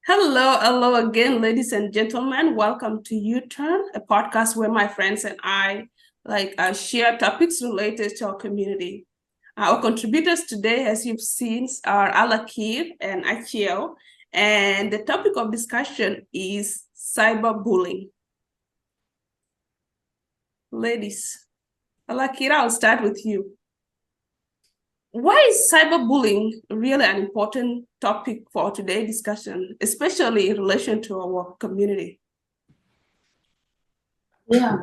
Hello again, ladies and gentlemen. Welcome to U-Turn, a podcast where my friends and I share topics related to our community. Our contributors today, as you've seen, are Alakir and Achiel, and the topic of discussion is cyberbullying. Ladies, Alakir, I'll start with you. Why is cyberbullying really an important topic for today's discussion, especially in relation to our community? Yeah.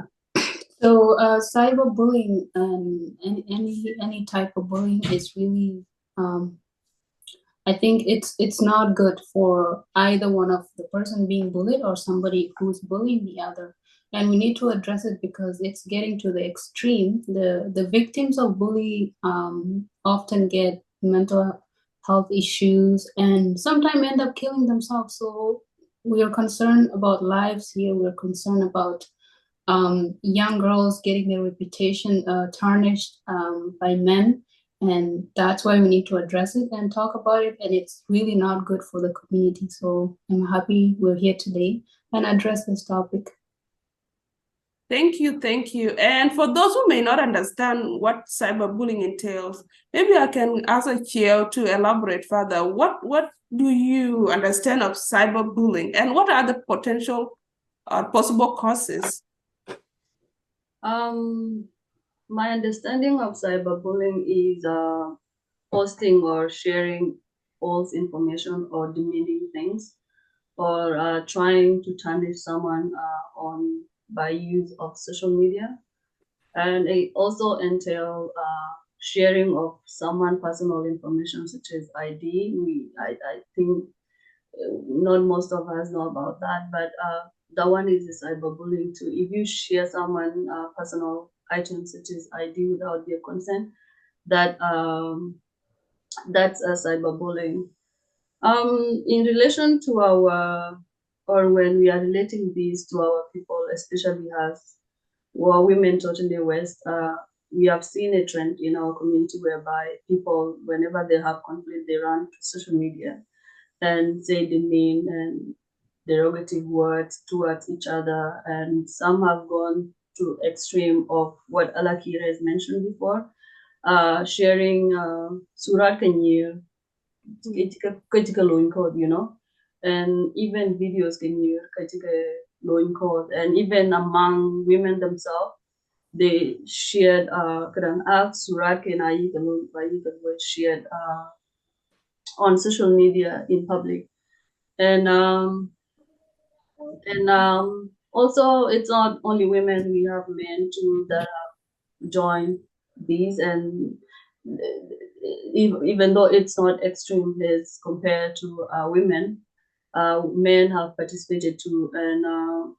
So cyberbullying and any type of bullying is really I think it's not good for either one of the person being bullied or somebody who's bullying the other. And we need to address it because it's getting to the extreme. The victims of bully often get mental health issues and sometimes end up killing themselves. So we are concerned about lives here. We're concerned about young girls getting their reputation tarnished by men. And that's why we need to address it and talk about it. And it's really not good for the community. So I'm happy we're here today and address this topic. Thank you. And for those who may not understand what cyberbullying entails, maybe I can ask Achiel to elaborate further. What do you understand of cyberbullying, and what are the potential possible causes? My understanding of cyberbullying is posting or sharing false information or demeaning things, or trying to tarnish someone on by use of social media, and it also entail sharing of someone personal information such as ID. I think not most of us know about that, but that one is the cyberbullying too. If you share someone personal items such as ID without their consent, that that's a cyberbullying. In relation to our, or when we are relating these to our people, especially as women taught in the West, we have seen a trend in our community whereby people, whenever they have conflict, they run to social media and say the mean and derogative words towards each other. And some have gone to extreme of what Alakira has mentioned before, sharing surat kanyir, katika loin code, and even videos kanyir, katika loin code, and even among women themselves, they shared kadang surat kanayi kalun was shared on social media in public. And also, it's not only women, we have men too that have joined these. And even though it's not extreme as compared to women, men have participated too. And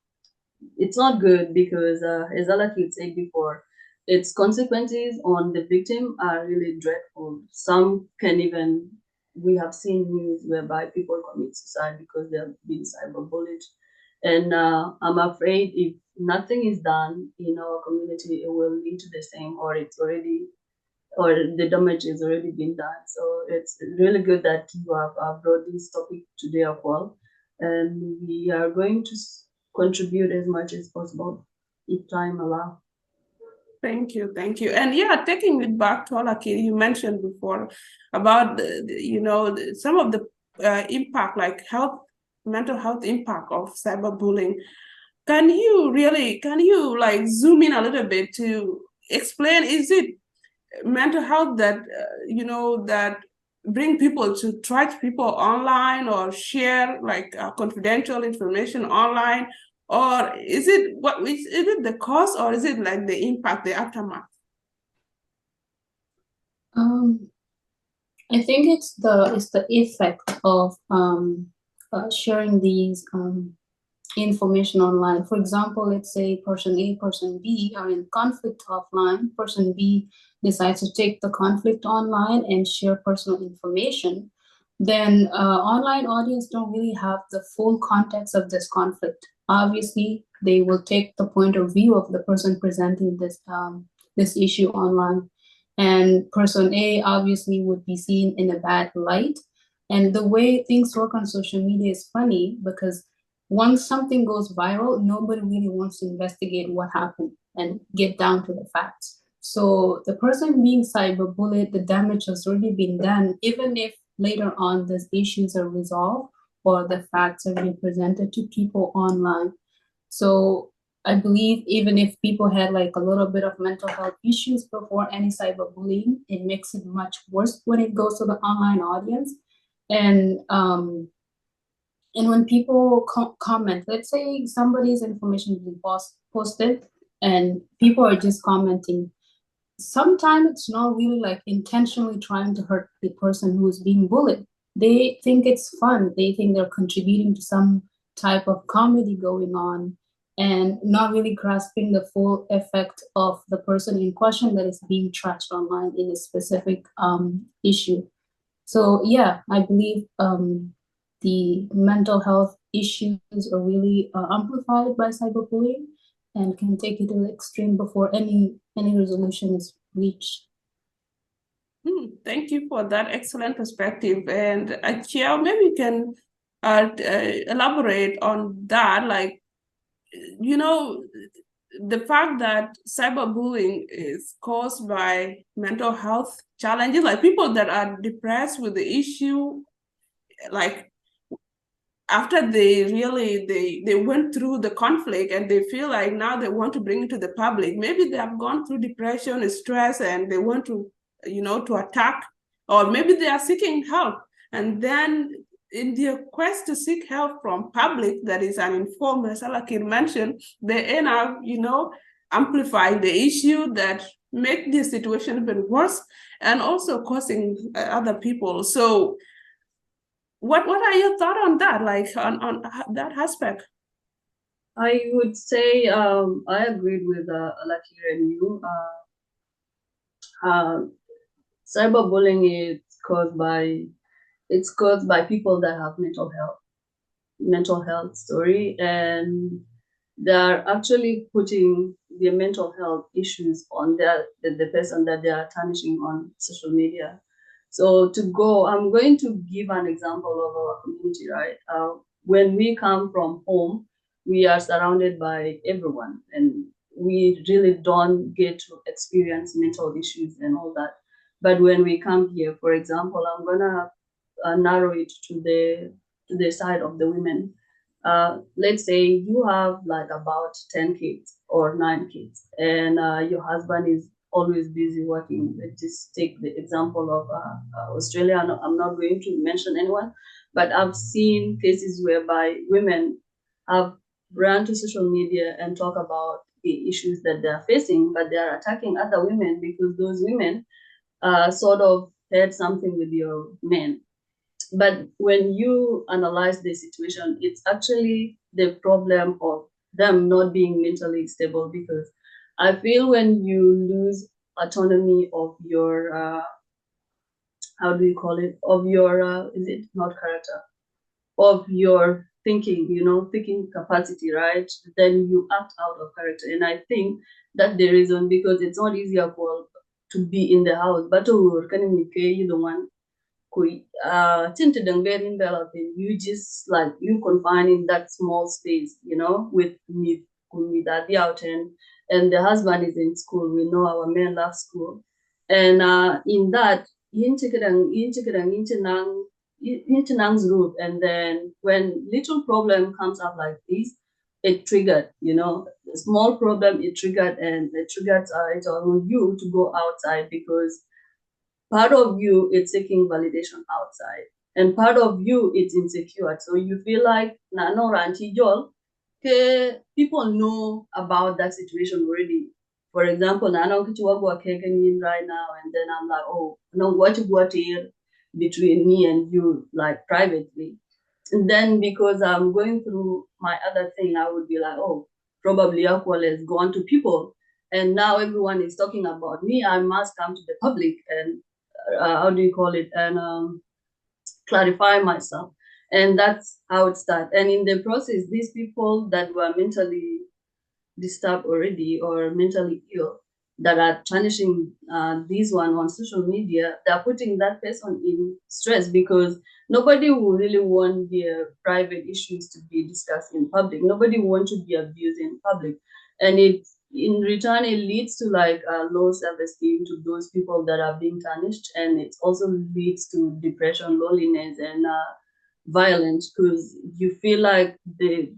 it's not good because, as Alaki said before, its consequences on the victim are really dreadful. Some can even, we have seen news whereby people commit suicide because they have been cyberbullied. And I'm afraid if nothing is done in our community, it will lead to the same, or it's already, or the damage has already been done. So it's really good that you have brought this topic today as well. And we are going to contribute as much as possible if time allows. Thank you. And yeah, taking it back to Alaki, you mentioned before about some of the impact, like mental health impact of cyberbullying. Can you like zoom in a little bit to explain? Is it mental health that that bring people to track people online or share confidential information online, or is it the cause, or is it like the impact, the aftermath? I think it's the effect of sharing these information online. For example, let's say person A, person B are in conflict offline. Person B decides to take the conflict online and share personal information. Then online audience don't really have the full context of this conflict. Obviously, they will take the point of view of the person presenting this issue online, and person A obviously would be seen in a bad light. And the way things work on social media is funny because once something goes viral, nobody really wants to investigate what happened and get down to the facts. So the person being cyberbullied, the damage has already been done, even if later on these issues are resolved or the facts are being presented to people online. So I believe even if people had like a little bit of mental health issues before any cyberbullying, it makes it much worse when it goes to the online audience. And when people comment, let's say somebody's information is being posted and people are just commenting, sometimes it's not really like intentionally trying to hurt the person who's being bullied. They think it's fun. They think they're contributing to some type of comedy going on and not really grasping the full effect of the person in question that is being trashed online in a specific issue. So yeah, I believe the mental health issues are really amplified by cyberbullying and can take it to the extreme before any resolution is reached. Thank you for that excellent perspective. And Chia, maybe you can elaborate on that. Like, you know, the fact that cyberbullying is caused by mental health challenges, like people that are depressed with the issue, like after they went through the conflict and they feel like now they want to bring it to the public, maybe they have gone through depression, stress, and they want to, to attack, or maybe they are seeking help, and then in their quest to seek help from public that is uninformed, as Alakir mentioned, they end up, amplifying the issue that make the situation even worse and also causing other people. So what are your thoughts on that, like on that aspect? I would say I agreed with Alakir and you. Cyberbullying is caused by people that have mental health story, and they're actually putting their mental health issues on the person that they are tarnishing on social media. So I'm going to give an example of our community, right? When we come from home, we are surrounded by everyone, and we really don't get to experience mental issues and all that. But when we come here, for example, I'm gonna narrow it to the side of the women. Let's say you have like about 10 kids or 9 kids, and your husband is always busy working. Let's just take the example of Australia. I'm not going to mention anyone, but I've seen cases whereby women have run to social media and talk about the issues that they're facing, but they are attacking other women because those women sort of had something with your men. But when you analyze the situation, it's actually the problem of them not being mentally stable, because I feel when you lose autonomy of your, how do you call it, of your, is it not character, of your thinking capacity, right? Then you act out of character. And I think that's the reason, because it's not easier to be in the house, but to you the one you just like you confine in that small space, with me that the out, and the husband is in school. We know our men love school, and in that into Nang's group, and then when little problem comes up like this, it triggered, a small problem, it triggered, and it triggers it on you to go outside, because part of you is seeking validation outside, and part of you is insecure. So you feel like no ranchi jol, people know about that situation already. For example, Nano Kichiwagwa Kekenin right now, and then I'm like, oh no, what here between me and you, like privately. And then because I'm going through my other thing, I would be like, oh, probably Aqua has gone to people, and now everyone is talking about me. I must come to the public and how do you call it, and clarify myself. And that's how it starts. And in the process, these people that were mentally disturbed already or mentally ill, that are tarnishing this one on social media, they're putting that person in stress because nobody will really want their private issues to be discussed in public. Nobody wants to be abused in public. And it in return, it leads to like low self-esteem to those people that are being tarnished. And it also leads to depression, loneliness, and violence because you feel like the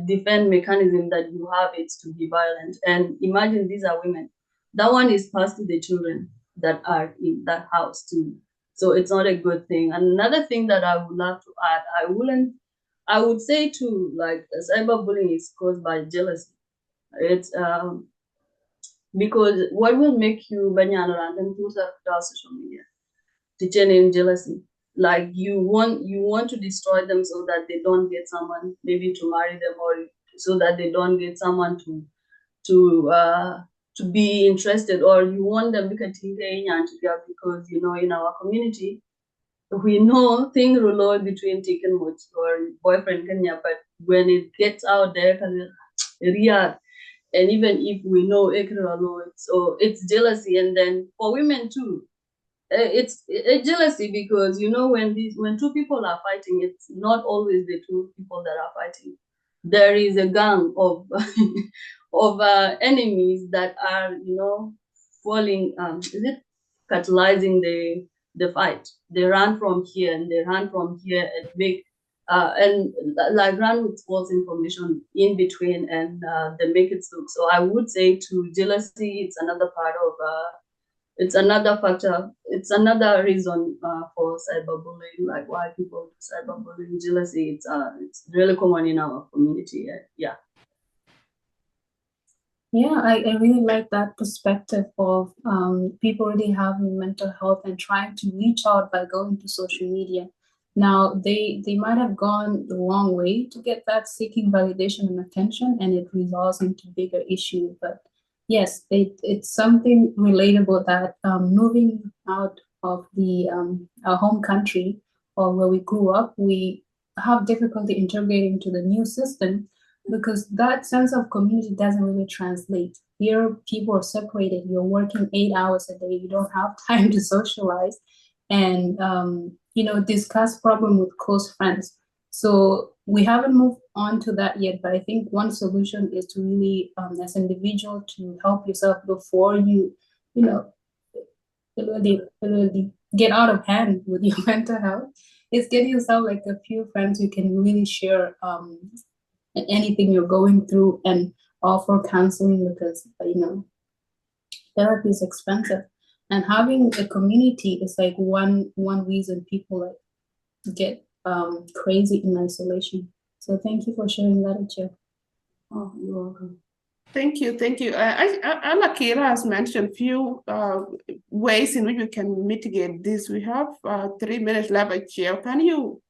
defense mechanism that you have is to be violent. And imagine these are women. That one is passed to the children that are in that house too. So it's not a good thing. And another thing that I would love to add, I would say too, like cyberbullying is caused by jealousy. It's because what will make you banana random through social media? Teaching in jealousy, like you want to destroy them so that they don't get someone maybe to marry them, or so that they don't get someone to be interested, or you want them because you know in our community we know things roll between chicken much or boyfriend Kenya, but when it gets out there real, and even if we know so it's jealousy. And then for women too, it's a jealousy because you know when two people are fighting, it's not always the two people that are fighting. There is a gang of of enemies that are falling. Is it catalyzing the fight? They run from here and they run from here and make and like run with false information in between, and they make it look. So I would say to jealousy, it's another part of. It's another factor. It's another reason for cyberbullying, like why people do cyberbullying. Jealousy, it's really common in our community. Yeah. Yeah, I really like that perspective of people really having mental health and trying to reach out by going to social media. Now, they might have gone the wrong way to get that, seeking validation and attention, and it results into bigger issues. But yes, it's something relatable that moving out of the our home country or where we grew up, we have difficulty integrating to the new system because that sense of community doesn't really translate. Here, people are separated. You're working 8 hours a day. You don't have time to socialize and discuss problem with close friends. So we haven't moved on to that yet, but I think one solution is to really, as an individual, to help yourself before you really get out of hand with your mental health. Is get yourself like a few friends you can really share anything you're going through and offer counseling because therapy is expensive, and having a community is like one reason people like get crazy in isolation. So thank you for sharing that, Achia. Oh, you're welcome. Thank you. Alakira has mentioned few ways in which we can mitigate this. We have 3 minutes left, Achia. Can you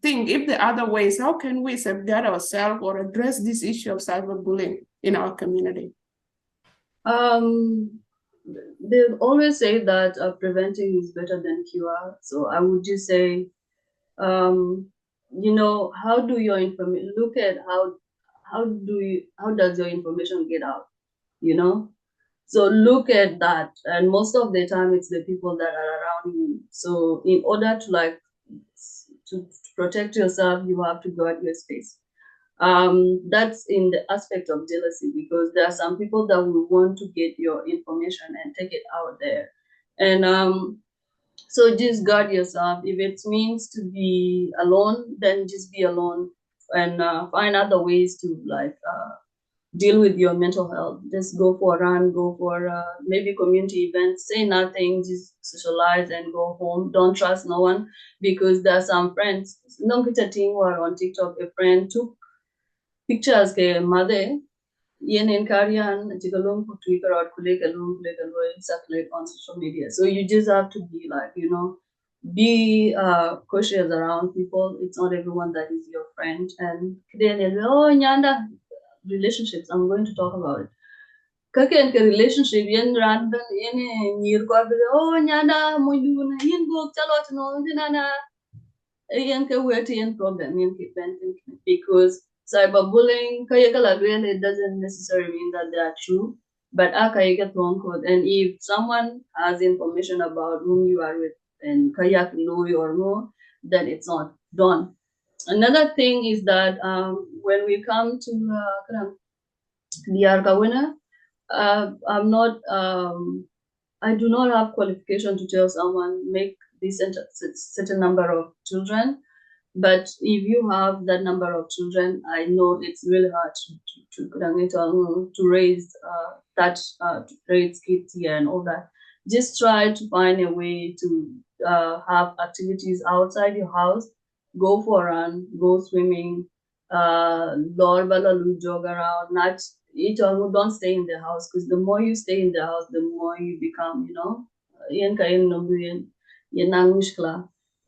think if the other ways, how can we safeguard ourselves or address this issue of cyberbullying in our community? They always say that preventing is better than cure. So I would just say, how do your information, look at how does your information get out, So look at that. And most of the time it's the people that are around you. So in order to to protect yourself, you have to guard your space. That's in the aspect of jealousy, because there are some people that will want to get your information and take it out there. And so just guard yourself. If it means to be alone, then just be alone and find other ways to deal with your mental health. Just go for a run, go for maybe community events, say nothing, just socialize and go home. Don't trust no one, because there are some friends. No team were on TikTok, a friend took pictures ke mother yen in Karian Jigalung Twitter or Kulekalung circulate on social media. So you just have to be be cautious around people. It's not everyone that is your friend. And then Nyanda relationships, I'm going to talk about it. Kaken relationship yen random yen near Nyanda Muyuna yen go chalot no dinana yen ka yen problem yen because cyberbullying, it doesn't necessarily mean that they are true. but I get wrong code. And if someone has information about whom you are with and kayak Louis or more, then it's not done. Another thing is that when we come to the Argawina, I'm not I do not have qualification to tell someone make this certain number of children. But if you have that number of children, I know it's really hard to raise to raise kids here and all that. Just try to find a way to have activities outside your house. Go for a run, go swimming, jog around. Not each one, don't stay in the house, because the more you stay in the house, the more you become,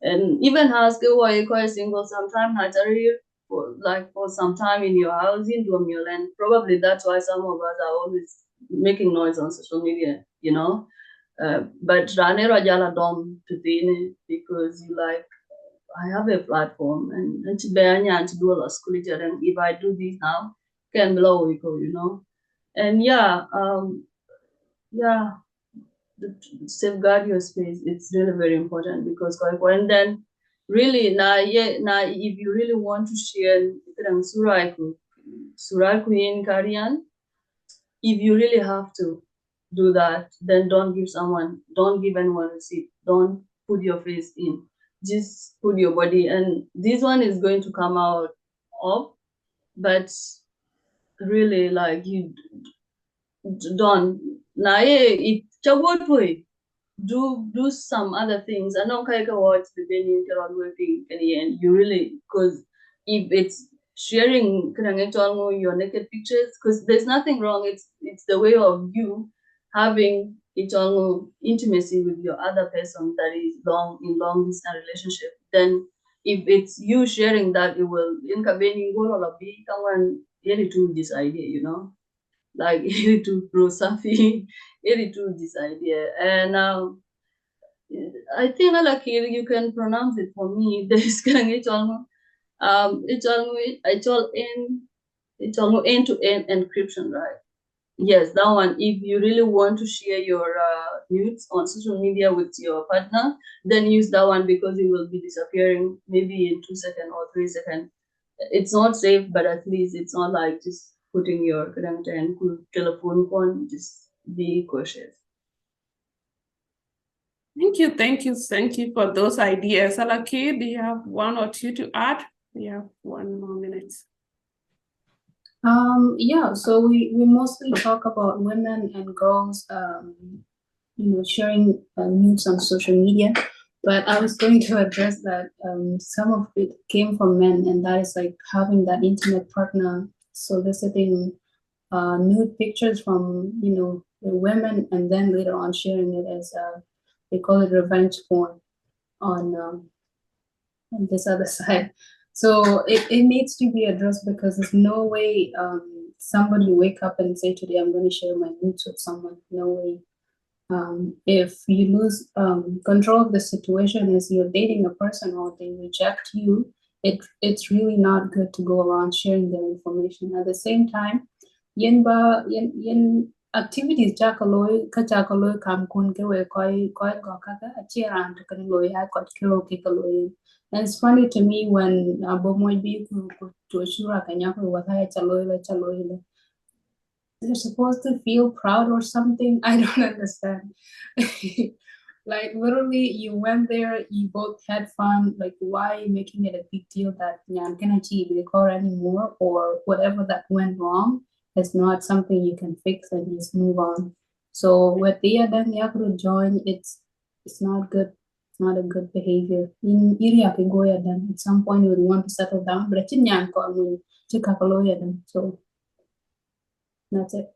and even ask why you quite single sometime naturally for some time in your house in Domul, and probably that's why some of us are always making noise on social media, but Ranera Jala Dom to because you like I have a platform and to do a school, and if I do this now, can blow and safeguard your space. It's really very important, because and then really now if you really want to share suraiku in Korean, if you really have to do that, then don't give anyone a seat, don't put your face in, just put your body, and this one is going to come out up, but really like you don't do some other things. I don't care what the venue working in the end. You really, because if it's sharing your naked pictures, because there's nothing wrong. It's the way of you having intimacy with your other person that is in long distance relationship. Then if it's you sharing that, it will inconvenience all of be someone really to this idea, like to pro Safi, to this idea. And I think like you can pronounce it for me. There's it's all end-to-end encryption, right? Yes, that one. If you really want to share your nudes on social media with your partner, then use that one, because it will be disappearing maybe in 2 seconds or 3 seconds. It's not safe, but at least it's not like just putting your telephone phone. Just be cautious. Thank you for those ideas. Alaki, do you have one or two to add? We have 1 more minute. Yeah, so we mostly talk about women and girls, sharing nudes on social media, but I was going to address that some of it came from men, and that is like having that intimate partner soliciting nude pictures from the women, and then later on sharing it as they call it revenge porn on this other side. So it needs to be addressed, because there's no way somebody wake up and say today I'm going to share my nudes with someone. No way. If you lose control of the situation as you're dating a person or they reject you, it's really not good to go around sharing their information. At the same time, yin activities jakaloy kam kun ke we koi go kaka achiran to kan loy ha kot kilo ke kaloy. And it's funny to me when abomoy bi to ashura kanya ko wata chaloy. They're supposed to feel proud or something. I don't understand. Like literally, you went there, you both had fun. Like, why are you making it a big deal that I'm gonna achieve record anymore, or whatever that went wrong is not something you can fix and just move on. So with the then you have to join. It's not good. It's not a good behavior. In area can go then at some point you would want to settle down, but it's in so that's it.